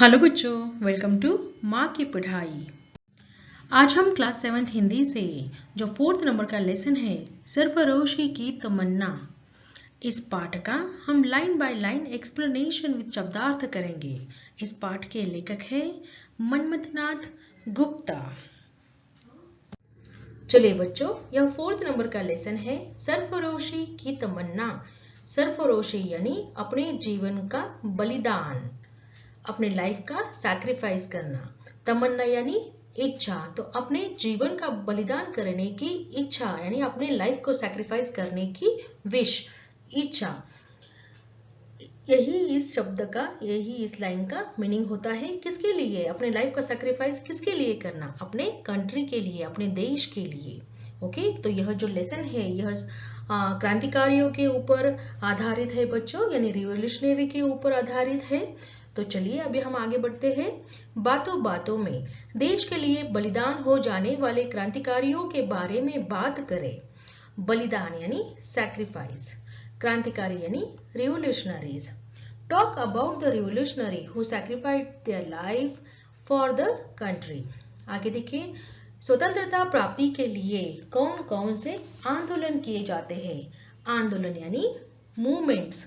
Hello बच्चों, welcome to माँ की पढ़ाई। आज हम क्लास 7 हिंदी से जो 4th नंबर का लेसन है सरफरोशी की तमन्ना, इस पाठ का हम line by line explanation with शब्दार्थ करेंगे। इस पाठ के लेखक है मनमथनाथ गुप्ता। चलिए बच्चों, यह 4th नंबर का लेसन है सरफरोशी की तमन्ना। सरफरोशी यानी अपने जीवन का बलिदान, अपने लाइफ का सैक्रिफाइस करना। तमन्ना यानी इच्छा, तो अपने जीवन का बलिदान करने की इच्छा यानी अपने लाइफ को सैक्रिफाइस करने की विश, इच्छा। यही इस शब्द का, यही इस लाइन का मीनिंग होता है। किसके लिए अपने लाइफ का सैक्रिफाइस किसके लिए करना? अपने कंट्री के लिए, अपने देश के लिए। ओके, तो यह जो लेसन है यह क्रांतिकारियों के ऊपर आधारित है बच्चों, यानी रिवोल्यूशनरी के ऊपर आधारित है। तो चलिए अभी हम आगे बढ़ते हैं। बातों बातों में देश के लिए बलिदान हो जाने वाले क्रांतिकारियों के बारे में बात करें। बलिदान यानी सैक्रिफाइस, क्रांतिकारी यानी revolutionaries. Talk about the revolutionary who sacrificed their life for the country. आगे देखिए, स्वतंत्रता प्राप्ति के लिए कौन कौन से आंदोलन किए जाते हैं। आंदोलन यानी मूवमेंट्स।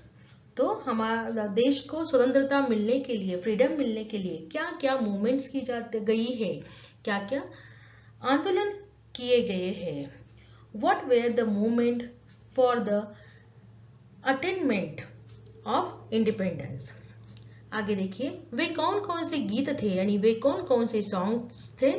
तो हमारा देश को स्वतंत्रता मिलने के लिए, फ्रीडम मिलने के लिए क्या क्या मूवमेंट्स की जाती गई है, क्या क्या आंदोलन किए गए हैं। What were the movement for the attainment of independence. आगे देखिए, वे कौन कौन से गीत थे, यानी वे कौन कौन से सॉन्ग्स थे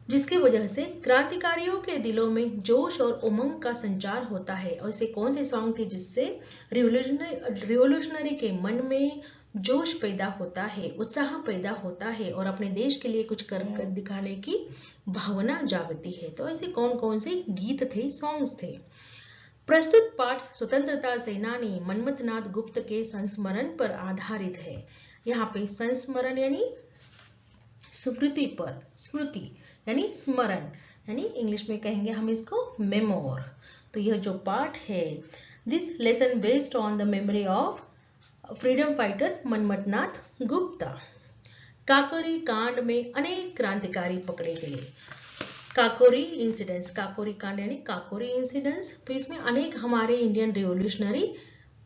जिसकी वजह से क्रांतिकारियों के दिलों में जोश और उमंग का संचार होता है। और ऐसे कौन से सॉन्ग थे जिससे रिवोल्यूशनरी के मन में जोश पैदा होता है, उत्साह पैदा होता है और अपने देश के लिए कुछ कर दिखाने की भावना जागती है। तो ऐसे कौन कौन से गीत थे, सॉन्ग्स थे। प्रस्तुत पाठ स्वतंत्रता सेनानी मनमथनाथ गुप्त के संस्मरण पर आधारित है। यहाँ पे संस्मरण यानी स्मृति पर, स्मृति यानी स्मरण, यानी इंग्लिश में कहेंगे हम इसको मेमोर। तो यह जो पाठ है, this lesson based on the memory of freedom fighter Manmathnath Gupta. Kakori कांड में अनेक क्रांतिकारी पकड़े गए। काकोरी इंसिडेंट्स, काकोरी कांड यानी काकोरी इंसिडेंट्स। तो इसमें अनेक हमारे इंडियन रिवोल्यूशनरी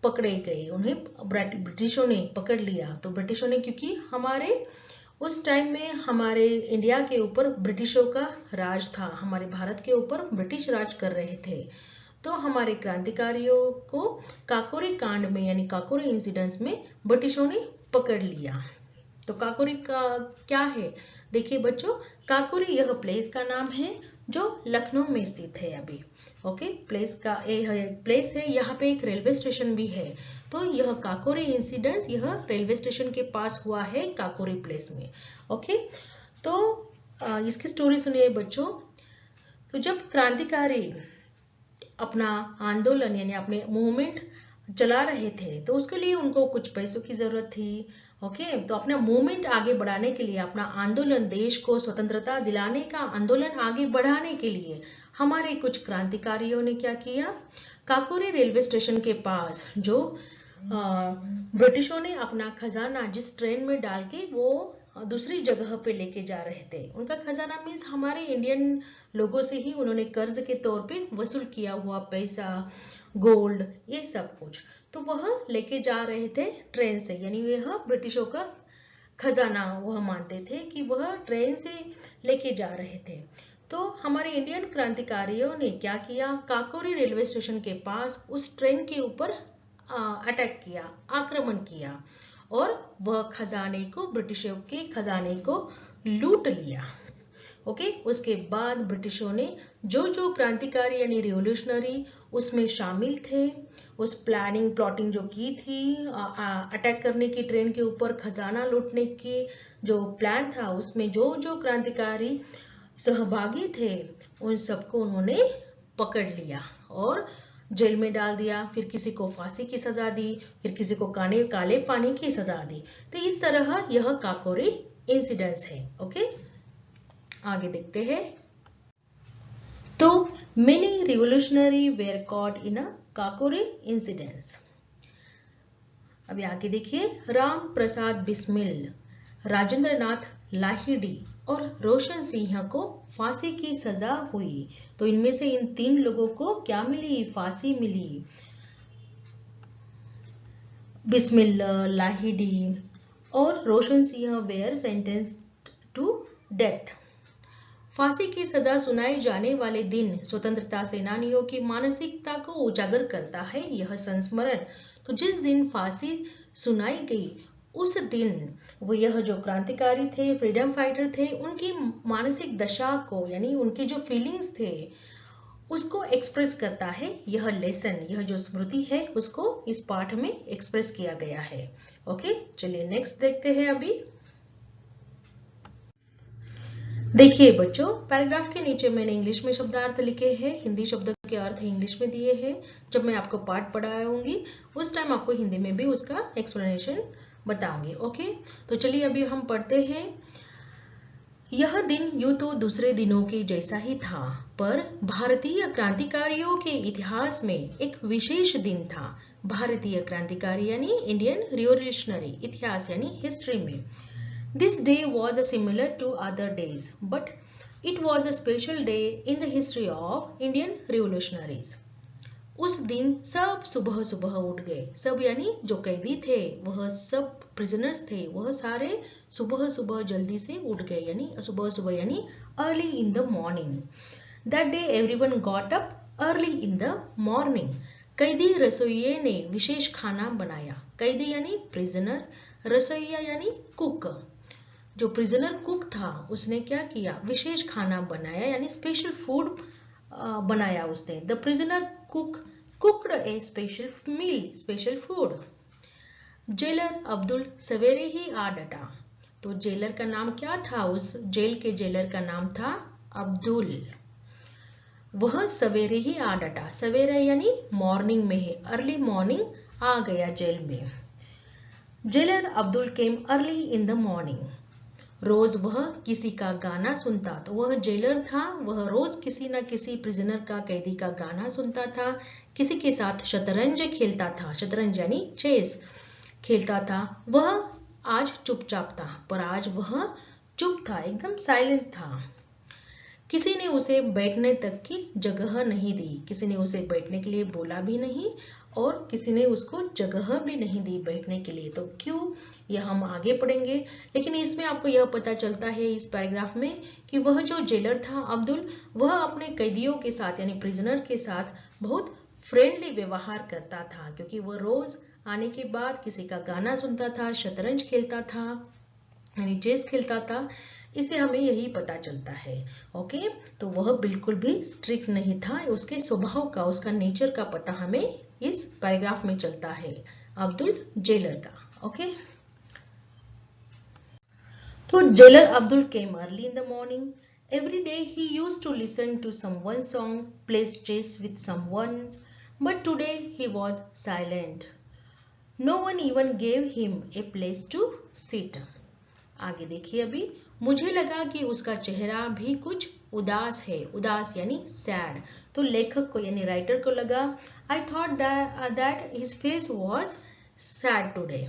पकड़े गए, उन्हें ब्रिटिशों ने पकड़ लिया। तो ब्रिटिशों ने, क्योंकि हमारे उस टाइम में हमारे इंडिया के ऊपर ब्रिटिशों का राज था, हमारे भारत के ऊपर ब्रिटिश राज कर रहे थे। तो हमारे क्रांतिकारियों को काकोरी कांड में यानी काकोरी इंसिडेंट्स में ब्रिटिशों ने पकड़ लिया। तो काकोरी का क्या है, देखिए बच्चों, काकोरी यह प्लेस का नाम है जो लखनऊ में स्थित है अभी। ओके, प्लेस का प्लेस है, यहाँ पे एक रेलवे स्टेशन भी है। तो यह काकोरी इंसिडेंस यह रेलवे स्टेशन के पास हुआ है, काकोरी प्लेस में। ओके, तो इसकी स्टोरी सुनिए बच्चों। तो जब क्रांतिकारी अपना आंदोलन यानी अपने मूवमेंट चला रहे थे, तो उसके लिए उनको कुछ पैसों की जरूरत थी। ओके, तो अपना मूवमेंट आगे बढ़ाने के लिए, अपना आंदोलन, देश को स्वतंत्रता दिलाने का आंदोलन आगे बढ़ाने के लिए हमारे कुछ क्रांतिकारियों ने क्या किया, काकोरी रेलवे स्टेशन के पास जो ब्रिटिशों ने अपना खजाना जिस ट्रेन में डाल के वो दूसरी जगह पे लेके जा रहे थे, उनका खजाना मीन्स हमारे इंडियन लोगों से ही उन्होंने कर्ज के तौर पे वसूल किया हुआ पैसा, गोल्ड, ये सब कुछ, तो वह लेके जा रहे थे ट्रेन से। यानी यह ब्रिटिशों का खजाना वह मानते थे कि वह ट्रेन से लेके जा रहे थे। तो हमारे इंडियन क्रांतिकारियों ने क्या किया, काकोरी रेलवे स्टेशन के पास उस ट्रेन के ऊपर अटैक किया, आक्रमण किया और वह खजाने को, ब्रिटिशों के खजाने को लूट लिया। ओके, उसके बाद ब्रिटिशों ने जो जो क्रांतिकारी यानी रिवोल्यूशनरी उसमें शामिल थे, उस प्लॉटिंग जो की थी, अटैक करने की, ट्रेन के ऊपर खजाना लूटने की जो प्लान था, उसमें जो जो क्रांतिकारी सहभागी थे उन सबको उन्होंने पकड़ लिया और जेल में डाल दिया। फिर किसी को फांसी की सजा दी, फिर किसी को काले पानी की सजा दी। तो इस तरह यह काकोरी इंसिडेंट्स है। ओके, आगे देखते हैं। तो many revolutionary were caught in a Kakori incidents. अभी आगे देखिए, राम प्रसाद बिस्मिल राजेंद्र नाथ लाहिड़ी और रोशन सिंह को फांसी की सजा हुई। तो इनमें से इन 3 लोगों को क्या मिली? फांसी मिली। बिस्मिल्लाह, लाहिड़ी और Roshan Singh were sentenced to death. फांसी की सजा सुनाए जाने वाले दिन स्वतंत्रता सेनानियों की मानसिकता को उजागर करता है यह संस्मरण। तो जिस दिन फांसी सुनाई गई उस दिन वो यह जो क्रांतिकारी थे, फ्रीडम फाइटर थे, उनकी मानसिक दशा को यानी उनकी जो फीलिंग्स थे उसको एक्सप्रेस करता है यह लेसन, यह जो स्मृति है उसको इस पाठ में एक्सप्रेस किया गया है। ओके, चलिए नेक्स्ट देखते हैं। अभी देखिए बच्चों, पैराग्राफ के नीचे मैंने इंग्लिश में शब्दार्थ लिखे हैं, हिंदी शब्दों के अर्थ इंग्लिश में दिए हैं। जब मैं आपको पाठ पढ़ाऊंगी उस टाइम आपको हिंदी में भी उसका एक्सप्लेनेशन बताऊंगी। ओके, तो चलिए अभी हम पढ़ते हैं। यह दिन यूं तो दूसरे दिनों के जैसा ही था, पर भारतीय क्रांतिकारियों के इतिहास में एक विशेष दिन था। भारतीय क्रांतिकारी यानी इंडियन रिवॉल्यूशनरी, इतिहास यानी हिस्ट्री में। This day was similar to other days, but it was a special day in the history of Indian revolutionaries. उस दिन सब सुबह सुबह उठ गए। सब यानी जो कैदी थे, वह सब प्रिजनर्स थे, वह सारे सुबह सुबह जल्दी से उठ गए, यानी सुबह सुबह यानी early in the morning. That day everyone got up early in the morning. कैदी रसोइये ने विशेष खाना बनाया। कैदी यानी प्रिजनर, रसोइया यानी कुक। जो प्रिजनर कुक था उसने क्या किया? विशेष खाना बनाया, यानी स्पेशल फूड बनाया उसने। The prisoner cook cooked a special meal, special food. Jailer Abdul सवेरे ही आ डटा। तो जेलर का नाम क्या था? उस जेल के जेलर का नाम था अब्दुल। वह सवेरे ही आ डटा। सवेरे यानी मॉर्निंग में है, अर्ली मॉर्निंग आ गया जेल में। Jailer Abdul came early in the morning. रोज वह किसी का गाना सुनता। तो वह जेलर था, वह रोज किसी ना किसी प्रिजनर का, कैदी का गाना सुनता था, किसी के साथ शतरंज खेलता था। शतरंज यानी चेस खेलता था। वह आज चुपचाप था, पर आज वह चुप था, एकदम साइलेंट था। किसी ने उसे बैठने तक की जगह नहीं दी। किसी ने उसे बैठने के लिए बोला भी नहीं और किसी ने उसको जगह भी नहीं दी बैठने के लिए। तो क्यों, यह हम आगे पढ़ेंगे। लेकिन इसमें आपको यह पता चलता है इस पैराग्राफ में कि वह जो जेलर था अब्दुल, वह अपने कैदियों के साथ यानी प्रिजनर के साथ बहुत फ्रेंडली व्यवहार करता था, क्योंकि वह रोज आने के बाद किसी का गाना सुनता था, शतरंज खेलता था यानी चेस खेलता था। इसे हमें यही पता चलता है। ओके, तो वह बिल्कुल भी स्ट्रिक्ट नहीं था। उसके स्वभाव का, उसका नेचर का पता हमें इस पैराग्राफ में चलता है, अब्दुल जेलर का। ओके, तो jailer Abdul came early in the morning. Every day he used to listen to someone's song, play chess with someone, but today he was silent. No one even gave him a place to sit. आगे देखिए अभी। मुझे लगा कि उसका चेहरा भी कुछ उदास है। उदास यानी सैड। तो लेखक को यानी राइटर को लगा, I thought that his face was sad today.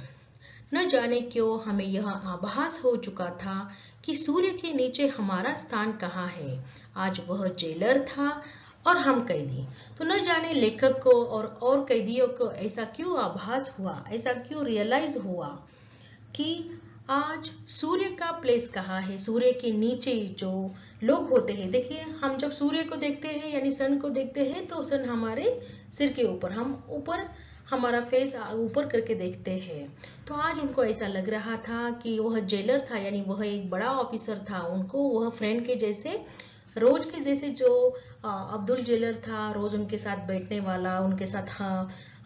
न जाने क्यों हमें यह आभास हो चुका था कि सूर्य के नीचे हमारा स्थान कहाँ है। आज वह जेलर था और हम कैदी। तो न जाने लेखक को और कैदियों को ऐसा क्यों आभास हुआ, ऐसा क्यों रियलाइज हुआ कि आज सूर्य का प्लेस कहाँ है। सूर्य के नीचे जो लोग होते हैं, देखिए हम जब सूर्य को देखते हैं यानी सन को देखते हैं तो सन हमारे सिर के ऊपर, हम ऊपर हमारा फेस ऊपर करके देखते हैं। तो आज उनको ऐसा लग रहा था कि वह जेलर था यानी वह एक बड़ा ऑफिसर था, उनको वह फ्रेंड के जैसे, रोज के जैसे जो अब्दुल जेलर था, रोज उनके साथ बैठने वाला, उनके साथ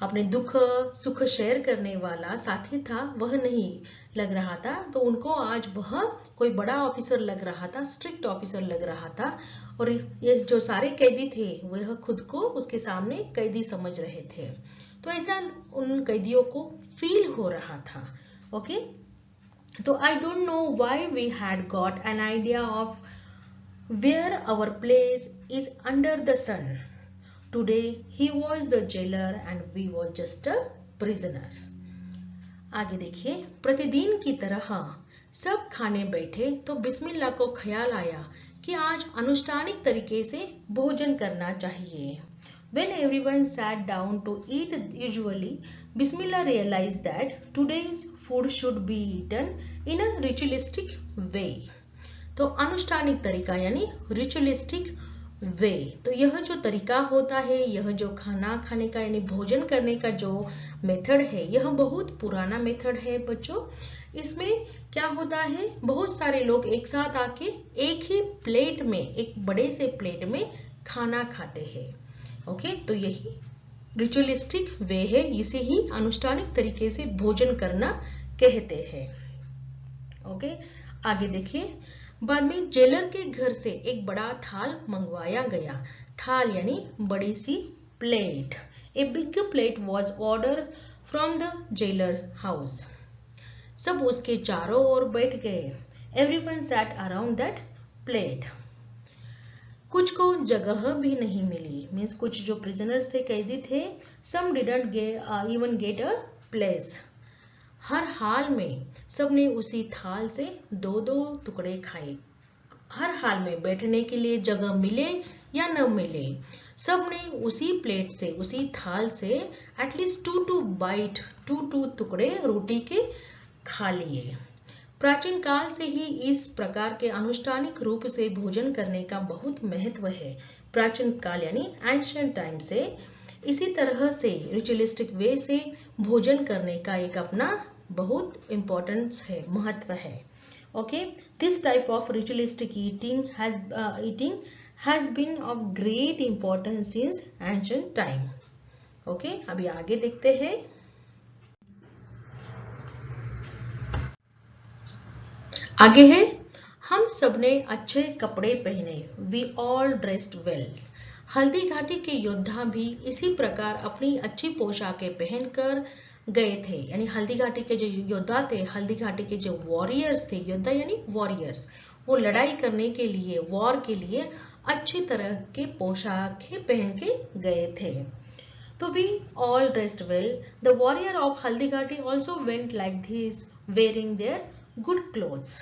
अपने दुख सुख शेयर करने वाला साथी था, वह नहीं लग रहा था। तो उनको आज वह कोई बड़ा ऑफिसर लग रहा था, स्ट्रिक्ट ऑफिसर लग रहा था। और ये जो सारे कैदी थे वह खुद को उसके सामने कैदी समझ रहे थे। तो ऐसा उन कैदियों को फील हो रहा था। ओके, तो I don't know why we had got an idea of where our place is under the sun. Today he was the jailer and we were just a prisoner. आगे देखिए, प्रतिदिन की तरह सब खाने बैठे तो बिस्मिल्लाह को ख्याल आया कि आज अनुष्ठानिक तरीके से भोजन करना चाहिए। When everyone sat down to eat usually, Bismillah realized that today's food should be eaten in a ritualistic way. तो अनुष्ठानिक तरीका यानी रिचुअलिस्टिक वे, तो यह जो तरीका होता है, यह जो खाना खाने का यानी भोजन करने का जो मेथड है, यह बहुत पुराना मेथड है बच्चों। इसमें क्या होता है, बहुत सारे लोग एक साथ आके एक ही प्लेट में, एक बड़े से प्लेट में खाना खाते हैं। ओके, तो यही रिचुअलिस्टिक वे है, इसे ही अनुष्ठानिक तरीके से भोजन करना कहते हैं। ओके, आगे देखिए। बाद में जेलर के घर से एक बड़ा थाल मंगवाया गया। थाल यानी बड़ी सी plate. A big plate was order from the jailer house. सब उसके चारों ओर बैठ गए। Everyone sat around that plate. कुछ को जगह भी नहीं मिली, मीन्स कुछ जो प्रिजनर्स थे, कैदी थे, some didn't even get a place. हर हाल में सबने उसी थाल से दो दो टुकड़े खाए। हर हाल में बैठने के लिए जगह मिले या न मिले, सबने उसी प्लेट से, उसी थाल से एटलीस्ट टू टुकड़े रोटी के खा लिए। प्राचीन काल से ही इस प्रकार के अनुष्ठानिक रूप से भोजन करने का बहुत महत्व है। प्राचीन काल यानी एंशिएंट टाइम से इसी तरह से रिचुअलिस्टिक वे से भोजन करने का एक अपना बहुत इम्पोर्टेंस है, महत्व है। Okay, this type of ritualistic eating has been of great importance since ancient time. Okay, अभी आगे देखते हैं। आगे है, हम सबने अच्छे कपड़े पहने। We all dressed well. Haldi Ghati के योद्धा भी इसी प्रकार अपनी अच्छी पोशाकें पहनकर गए थे। यानी हल्दी घाटी के जो योद्धा थे, हल्दी घाटी के जो वॉरियर्स थे, योद्धा यानी वॉरियर्स, वो लड़ाई करने के लिए, वॉर के लिए अच्छी तरह के पोशाकें पहन के गए थे। तो we all dressed well. The warrior of Haldi Ghati also went like this, wearing their good clothes.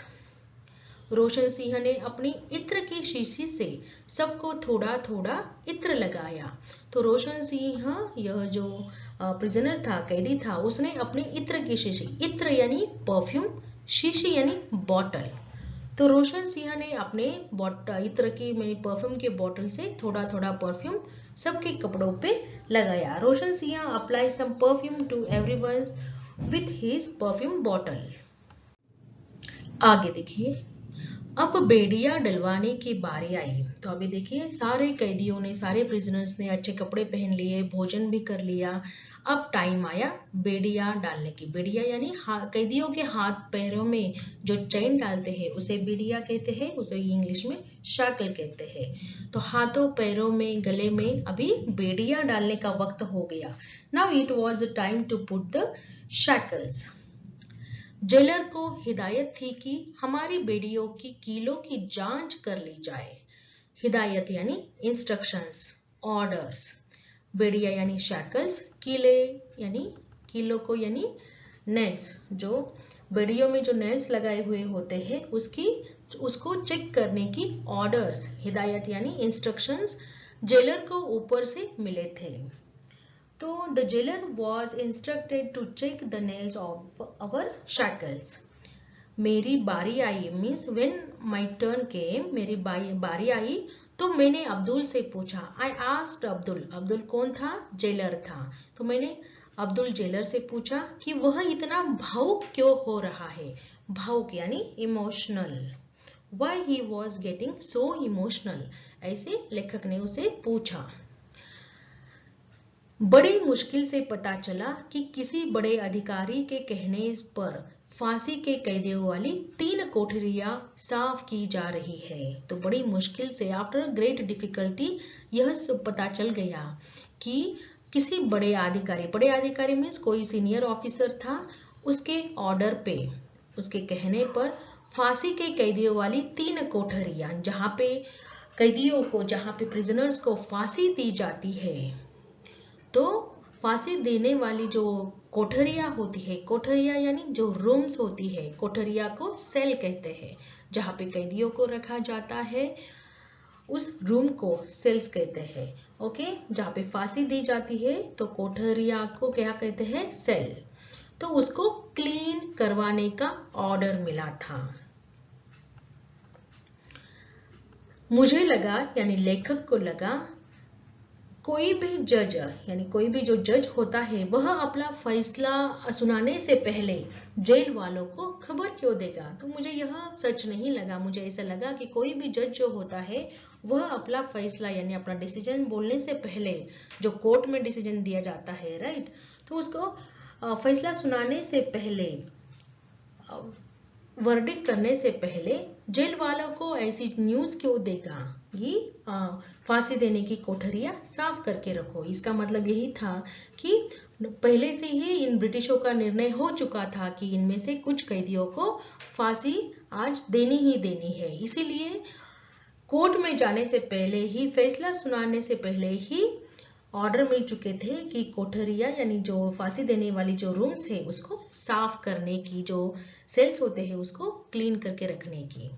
Roshan Singh ने अपनी इत्र की शीशी से सबको थोड़ा थोड़ा इत्र लगाया। तो रोशन सिंह, यह जो प्रिजनर था, कैदी था, उसने अपनी इत्र की शीशी, इत्र यानी परफ्यूम, शीशी यानी बॉटल, तो रोशन सिंह ने अपने इत्र की परफ्यूम के बॉटल से थोड़ा थोड़ा परफ्यूम सबके कपड़ों पे लगाया। Roshan Singh apply some perfume to everyone with his perfume bottle. आगे देखिए। अब बेड़िया डलवाने की बारी आई। तो अभी देखिए, सारे कैदियों ने, सारे प्रिजनर्स ने अच्छे कपड़े पहन लिए, भोजन भी कर लिया। अब टाइम आया बेड़िया डालने की। बेड़िया यानी कैदियों के हाथ पैरों में जो चेन डालते हैं उसे बेड़िया कहते हैं, उसे इंग्लिश में शैकल कहते हैं। तो हाथों, पैरों में, गले में अभी बेड़िया डालने का वक्त हो गया। Now it was time to put the shackles. Jailer को हिदायत थी कि हमारी बेड़ियों की कीलों की जांच कर ली जाए। हिदायत यानी इंस्ट्रक्शंस, ऑर्डर्स। बेड़िया यानी शैकल्स, कीले यानी कीलों को यानी नेल्स, जो बेड़ियों में जो नेल्स लगाए हुए होते हैं उसको चेक करने की ऑर्डर्स, हिदायत यानी इंस्ट्रक्शंस जेलर को ऊपर से मिले थे। तो the jailer was instructed to check the nails of our shackles. मेरी बारी आई, means when my turn came, मेरी बारी आई तो मैंने अब्दुल से पूछा। I asked अब्दुल, अब्दुल कौन था? जेलर था। तो मैंने अब्दुल जेलर से पूछा कि वह इतना भावुक क्यों हो रहा है। भावुक यानी emotional. Why he was getting so emotional, ऐसे लेखक ने उसे पूछा। बड़ी मुश्किल से पता चला कि किसी बड़े अधिकारी के कहने पर फांसी के कैदियों वाली 3 कोठरियां साफ की जा रही है। तो बड़ी मुश्किल से, आफ्टर ग्रेट डिफिकल्टी, यह सब पता चल गया कि किसी बड़े अधिकारी मीन्स कोई सीनियर ऑफिसर था, उसके ऑर्डर पे, उसके कहने पर फांसी के कैदियों वाली 3 कोठरियां, जहां पे कैदियों को, जहां पे प्रिजनर्स को फांसी दी जाती है, तो फांसी देने वाली जो कोठरिया होती है, कोठरिया यानी जो रूम्स होती है, कोठरिया को सेल कहते हैं। जहाँ पे कैदियों को रखा जाता है उस रूम को सेल्स कहते हैं। ओके, जहाँ पे फांसी दी जाती है तो कोठरिया को क्या कहते हैं, सेल। तो उसको क्लीन करवाने का ऑर्डर मिला था। मुझे लगा यानी लेखक को लगा कोई भी जज यानी कोई भी जो जज होता है वह अपना फैसला सुनाने से पहले जेल वालों को खबर क्यों देगा। तो मुझे यह सच नहीं लगा, मुझे ऐसा लगा कि कोई भी जज जो होता है वह अपना फैसला यानी अपना डिसीजन बोलने से पहले, जो कोर्ट में डिसीजन दिया जाता है राइट, तो उसको फैसला सुनाने से पहले, वर्डिक्ट करने से पहले जेल वालों को ऐसी न्यूज क्यों देगा कि फांसी देने की कोठरिया साफ करके रखो। इसका मतलब यही था कि पहले से ही इन ब्रिटिशों का निर्णय हो चुका था कि इनमें से कुछ कैदियों को फांसी आज देनी ही देनी है। इसीलिए कोर्ट में जाने से पहले ही, फैसला सुनाने से पहले ही ऑर्डर मिल चुके थे कि कोठरिया यानी जो फांसी देने वाली जो रूम्स है उसको साफ करने की, जो सेल्स होते हैं उसको क्लीन करके रखने की।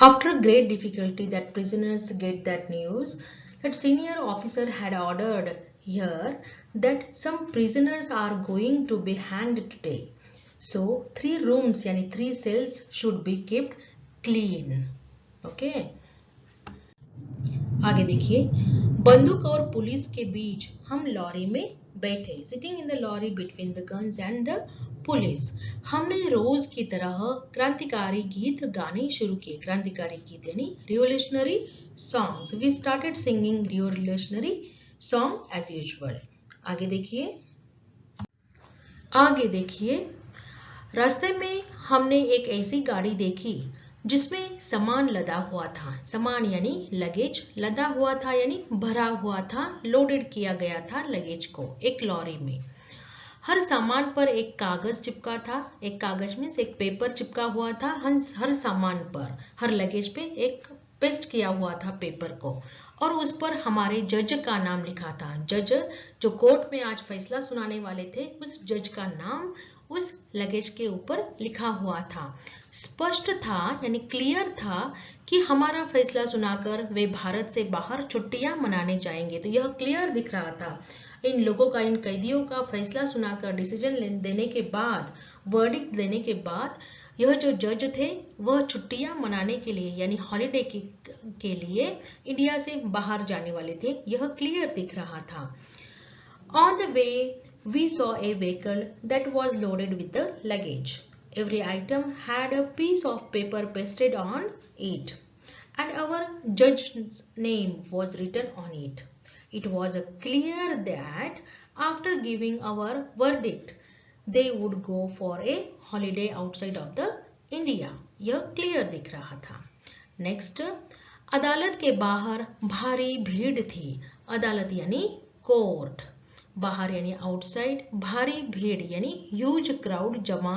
After great difficulty that prisoners get that news, that senior officer had ordered here that some prisoners are going to be hanged today. So 3 rooms यानी 3 cells should be kept clean. Okay. आगे देखिए, बंदूक और police के बीच हम lorry में बैठे, sitting in the lorry between the guns and the police. हमने रोज की तरह क्रांतिकारी गीत गाने शुरू किए। क्रांतिकारी गीत यानी revolutionary songs. We started singing revolutionary song as usual. आगे देखिए, रास्ते में हमने एक ऐसी गाड़ी देखी जिसमें सामान लदा हुआ था। सामान यानी लगेज, लदा हुआ था यानी भरा हुआ था, लोडेड किया गया था लगेज को एक लॉरी में। हर सामान पर एक कागज चिपका था, एक कागज में से एक पेपर चिपका हुआ था हर सामान पर, हर लगेज पे एक पेस्ट किया हुआ था पेपर को, और उस पर हमारे जज का नाम लिखा था। जज जो कोर्ट में आज फैसला सुनाने वाले थे, उस जज का नाम उस लगेज के ऊपर लिखा हुआ था। स्पष्ट था यानी क्लियर था कि हमारा फैसला सुनाकर वे भारत से बाहर छुट्टियां मनाने जाएंगे। तो यह क्लियर दिख रहा था। इन लोगों का, इन कैदियों का फैसला सुनाकर डिसीजन देने के बाद, वर्डिक्ट देने के बाद, यह जो जज थे वह छुट्टियां मनाने के लिए यानी हॉलिडे के लिए इंडिया से बाहर जाने वाले थे। यह क्लियर दिख रहा था। On the way we saw a vehicle that was loaded with the luggage. Every item had a piece of paper pasted on it, and our judge's name was written on it. It was clear that after giving our verdict, they would go for a holiday outside of the India. यह clear दिख रहा था। Next, अदालत के बाहर भारी भीड़ थी। अदालत यानी कोर्ट, बाहर यानी आउटसाइड, भारी भीड़ यानी ह्यूज क्राउड जमा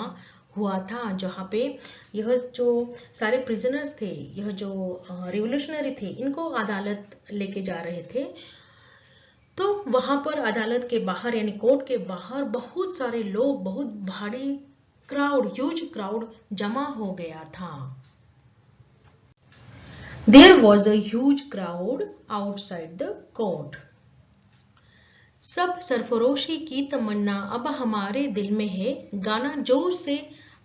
हुआ था, जहाँ पे यह जो सारे प्रिजनर्स थे, यह जो रिवोल्यूशनरी थे, इनको अदालत लेके जा रहे थे। तो वहां पर अदालत के बाहर यानी कोर्ट के बाहर बहुत सारे लोग, बहुत भारी क्राउड, ह्यूज क्राउड जमा हो गया था। There was a huge crowd outside the court. सब सरफरोशी की तमन्ना अब हमारे दिल में है, गाना जोर से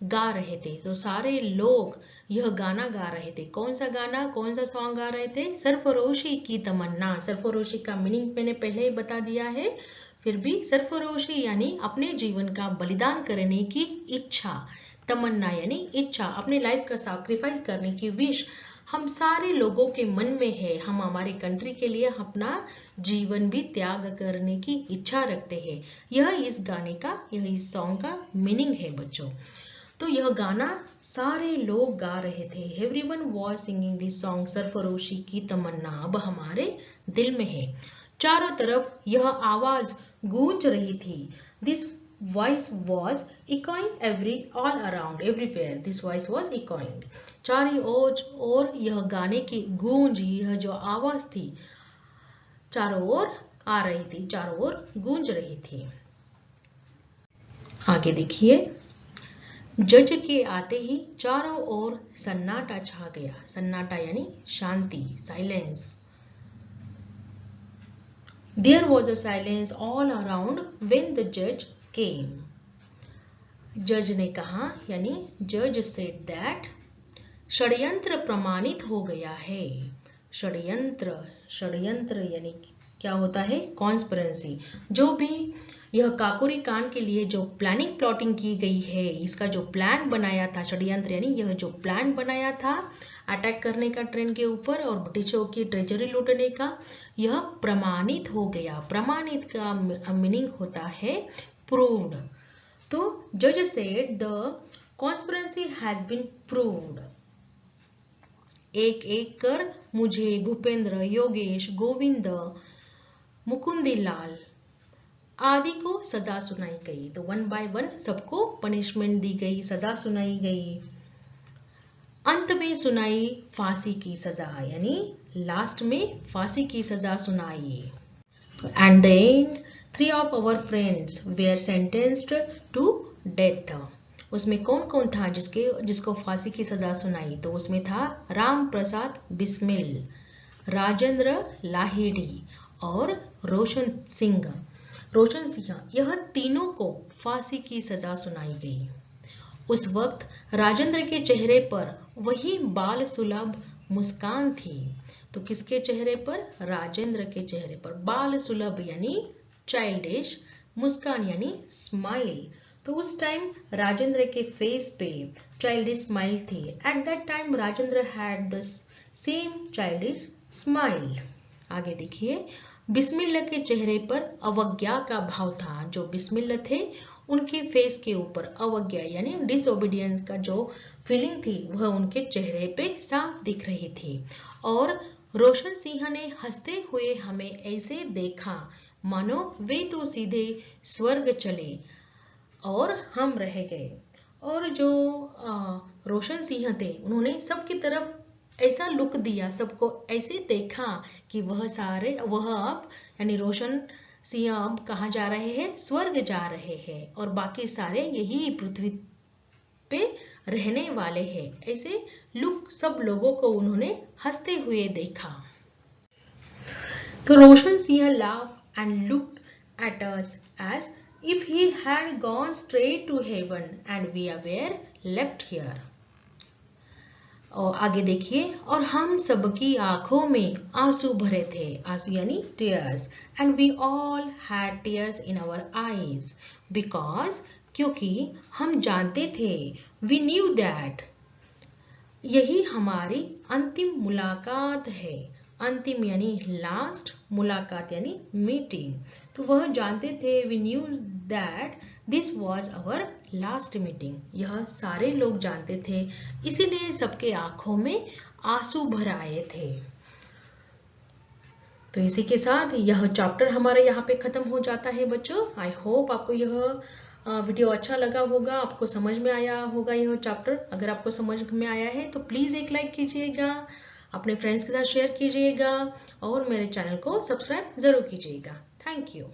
गा रहे थे। तो सारे लोग यह गाना गा रहे थे। कौन सा गाना, कौन सा सॉन्ग गा रहे थे? सरफरोशी की तमन्ना। सरफरोशी का मीनिंग मैंने पहले ही बता दिया है, फिर भी सरफरोशी यानी अपने जीवन का बलिदान करने की इच्छा, तमन्ना यानी इच्छा, अपने लाइफ का सैक्रिफाइस करने की विश हम सारे लोगों के मन में है। हम हमारी कंट्री के लिए अपना जीवन भी त्याग करने की इच्छा रखते हैं। यह इस गाने का, यह इस सॉन्ग का मीनिंग है बच्चों। तो यह गाना सारे लोग गा रहे थे। Everyone was singing this song, सरफरोशी की तमन्ना अब हमारे दिल में है। चारों तरफ यह आवाज गूंज रही थी। This voice was echoing all around, everywhere. This voice was echoing. चारों ओर यह गाने की गूंज, यह जो आवाज थी चारों ओर आ रही थी, चारों ओर गूंज रही थी। आगे देखिए, जज के आते ही चारों ओर सन्नाटा छा गया। सन्नाटा यानी शांति, silence. There was a silence all around when the judge came. जज ने कहा यानी जज said that षड्यंत्र प्रमाणित हो गया है। षड्यंत्र, षड्यंत्र यानी क्या होता है? कॉन्स्पिरेसी। जो भी यह काकोरी कांड के लिए जो प्लानिंग प्लॉटिंग की गई है, इसका जो प्लान बनाया था, षड्यंत्र यानी यह जो प्लान बनाया था अटैक करने का ट्रेन के ऊपर और ब्रिटिशों की ट्रेजरी लूटने का, यह प्रमाणित हो गया। प्रमाणित का मीनिंग होता है प्रूव्ड। तो जज said the conspiracy has been proved. एक एक कर मुझे, भूपेंद्र, योगेश, गोविंद, मुकुंदीलाल आदि को सजा सुनाई गई। तो 1 by 1 सबको पनिशमेंट दी गई, सजा सुनाई गई। अंत में सुनाई फांसी की सजा, यानी लास्ट में फांसी की सजा सुनाई। And then 3 of our friends were sentenced to death. उसमें कौन कौन था जिसको फांसी की सजा सुनाई? तो उसमें था राम प्रसाद बिस्मिल, राजेंद्र लाहिड़ी और रोशन सिंह। यह तीनों को फांसी की सजा सुनाई गई। उस वक्त राजेंद्र के चेहरे पर वही बाल सुलभ मुस्कान थी। तो किसके चेहरे पर? राजेंद्र के चेहरे पर बाल सुलभ यानी चाइल्डिश, मुस्कान यानी स्माइल। तो उस टाइम राजेंद्र के फेस पे चाइल्डिश स्माइल थी। At that time Rajendra had the same childish smile. आगे देखिए, बिस्मिल्लाह के चेहरे पर अवज्ञा का भाव था। जो बिस्मिल्लाह थे उनके फेस के ऊपर अवज्ञा यानी डिसओबीडियंस का जो फीलिंग थी वह उनके चेहरे पे साफ दिख रही थी। और रोशन सिंह ने हंसते हुए हमें ऐसे देखा मानो वे तो सीधे स्वर्ग चले और हम रह गए। और जो रोशन सिंह थे उन्होंने सबकी तरफ ऐसा लुक दिया, सबको ऐसे देखा कि वह अब यानी रोशन सिंह अब कहाँ जा रहे हैं? स्वर्ग जा रहे हैं और बाकी सारे यही पृथ्वी पे रहने वाले हैं। ऐसे लुक सब लोगों को उन्होंने हंसते हुए देखा। तो Roshan Singh laughed and looked at us as if he had gone straight to heaven and we were left here. और आगे देखिए, और हम सबकी आंखों में आंसू भरे थे। आंसू यानी tears. And we all had tears in our eyes because, क्योंकि हम जानते थे, वी न्यू दैट, यही हमारी अंतिम मुलाकात है। अंतिम यानी लास्ट, मुलाकात यानी मीटिंग। तो वह जानते थे, we knew that this was our last meeting. यह सारे लोग जानते थे, इसीलिए सबके आंखों में आंसू भर आए थे। तो इसी के साथ यह चैप्टर हमारे यहाँ पे खत्म हो जाता है बच्चों। आई होप आपको यह वीडियो अच्छा लगा होगा, आपको समझ में आया होगा यह चैप्टर। अगर आपको समझ में आया है तो प्लीज एक लाइक कीजिएगा, अपने फ्रेंड्स के साथ शेयर कीजिएगा और मेरे चैनल को सब्सक्राइब जरूर कीजिएगा। Thank you.